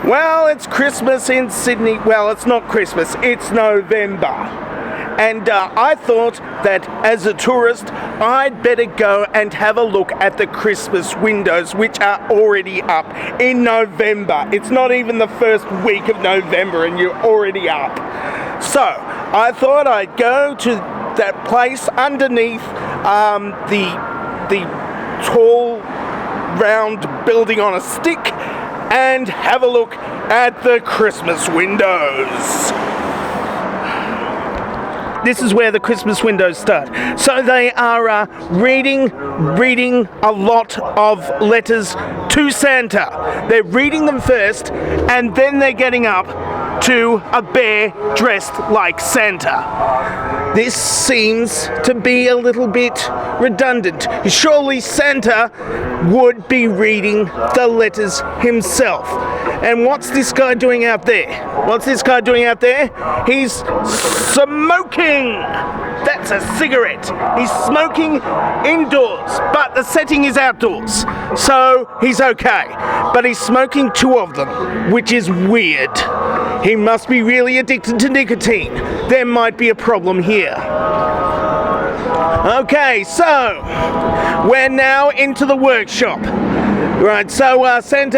Well, it's Christmas in Sydney. Well, it's not Christmas, it's November. And I thought that as a tourist, I'd better go and have a look at the Christmas windows, which are already up in November. It's not even the first week of November and you're already up. So, I thought I'd go to that place underneath the tall, round building on a stick and have a look at the Christmas windows. This is where the Christmas windows start. So they are reading a lot of letters to Santa. They're reading them first, and then they're getting up to a bear dressed like Santa. This seems to be a little bit redundant. Surely Santa would be reading the letters himself. And what's this guy doing out there? He's smoking! That's a cigarette. He's smoking indoors, but the setting is outdoors. So he's okay. But he's smoking two of them, which is weird. He must be really addicted to nicotine. There might be a problem here. Okay, so we're now into the workshop. Right, so Santa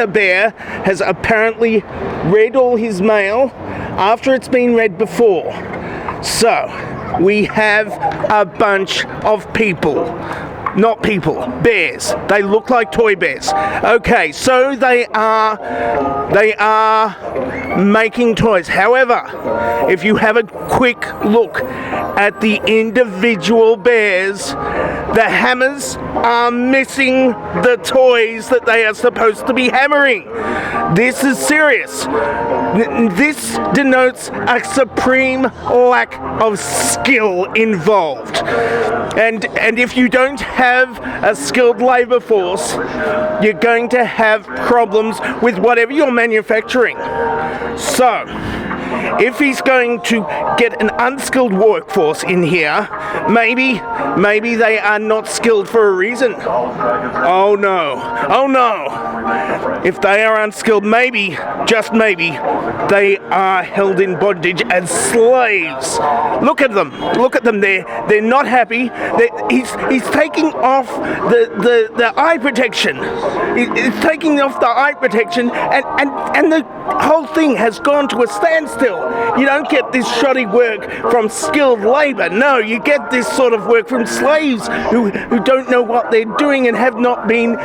Bear has apparently read all his mail after it's been read before. So, we have a bunch of people. Not people, bears. They look like toy bears. Okay, so they are making toys. However, if you have a quick look at the individual bears, the hammers are missing the toys that they are supposed to be hammering. This is serious. This denotes a supreme lack of skill involved. And if you don't have a skilled labor force, you're going to have problems with whatever you're manufacturing. So, if he's going to get an unskilled workforce in here, maybe they are not skilled for a reason. Oh no. If they are unskilled, maybe, just maybe, they are held in bondage as slaves. Look at them. They're not happy. He's taking off the eye protection. He's taking off the eye protection, and the whole thing has gone to a standstill. You don't get this shoddy work from skilled labor. No, you get this sort of work from slaves who don't know what they're doing and have not been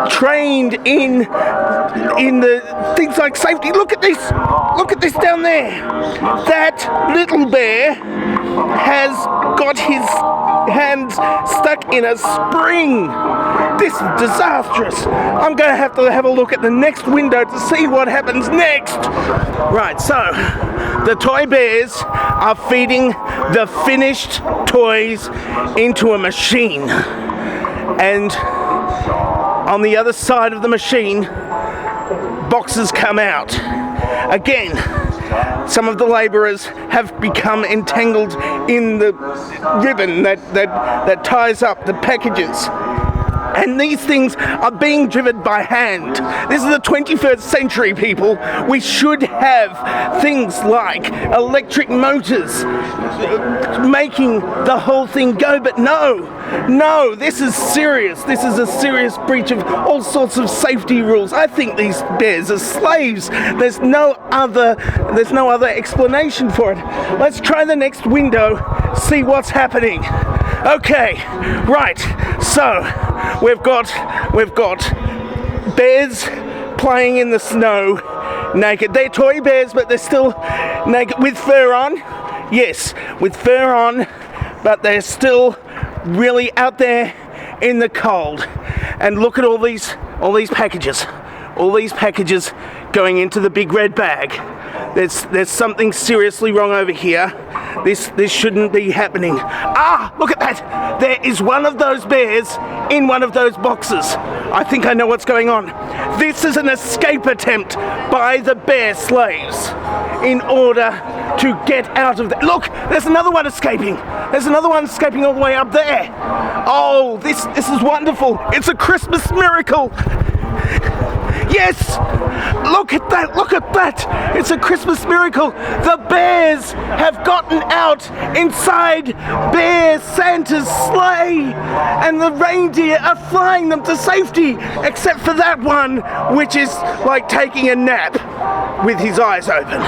trained in the things like safety. Look at this down there. That little bear has got his hands stuck in a spring. This is disastrous. I'm going to have a look at the next window to see what happens next. Right, so the toy bears are feeding the finished toys into a machine. And on the other side of the machine, boxes come out. Again, some of the labourers have become entangled in the ribbon that ties up the packages. And these things are being driven by hand. This is the 21st century, people. We should have things like electric motors making the whole thing go, but no, this is serious. This is a serious breach of all sorts of safety rules. I think these bears are slaves. There's no other explanation for it. Let's try the next window, see what's happening. Okay, right, so we've got bears playing in the snow naked. They're toy bears, but they're still naked with fur on. Yes, with fur on, but they're still really out there in the cold. And look at all these packages. All these packages going into the big red bag. There's something seriously wrong over here. This shouldn't be happening. Ah, look at that! There is one of those bears in one of those boxes. I think I know what's going on. This is an escape attempt by the bear slaves in order to get out of there. Look, there's another one escaping. There's another one escaping all the way up there. Oh, this is wonderful. It's a Christmas miracle. Yes! Look at that! Look at that! It's a Christmas miracle! The bears have gotten out inside Bear Santa's sleigh, and the reindeer are flying them to safety, except for that one, which is like taking a nap with his eyes open.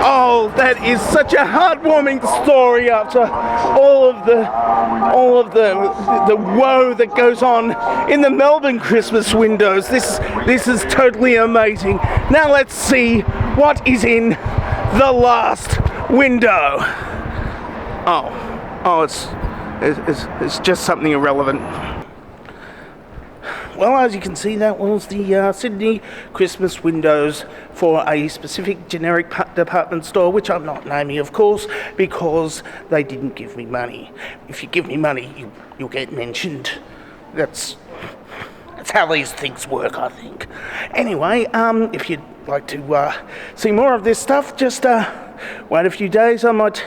Oh, that is such a heartwarming story after all of the woe that goes on in the Melbourne Christmas windows. This is totally amazing. Now let's see what is in the last window. Oh, it's just something irrelevant. Well, as you can see, that was the Sydney Christmas windows for a specific generic department store, which I'm not naming, of course, because they didn't give me money. If you give me money, you'll get mentioned. That's how these things work, I think. Anyway, if you'd like to see more of this stuff, just wait a few days. I might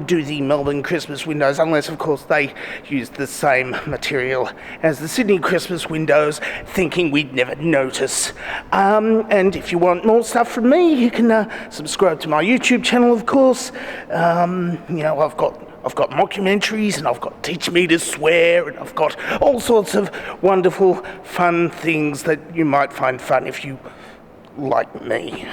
do the Melbourne Christmas windows, unless of course they use the same material as the Sydney Christmas windows, thinking we'd never notice. And if you want more stuff from me, you can subscribe to my YouTube channel, of course. I've got mockumentaries, and I've got Teach Me to Swear, and I've got all sorts of wonderful, fun things that you might find fun if you like me.